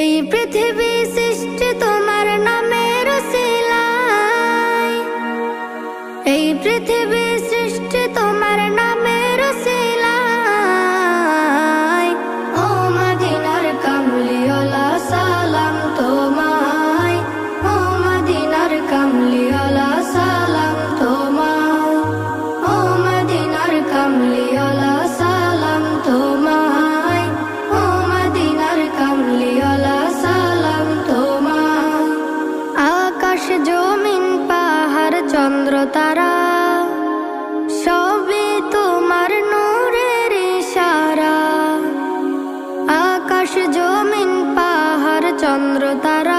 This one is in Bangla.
এই পৃথিবী সৃষ্টি তোমার নামের উসিলায়, এই পৃথিবী সৃষ্টি তোমার নামের উসিলায়। ও মদিনার কামলিওয়ালা সালাম তোমায়, ও মদিনার কামলিওয়ালা সালাম তোমায়, ও মদিনার কামলিওয়ালা সালাম তোমায়, ও মদিনার কামলিওয়ালা সালাম তোমায়। আকাশ জমিন পাহাড় চন্দ্র তারা সবই তোমার নূরের ইশারা। আকাশ জমিন পাহাড় চন্দ্র তারা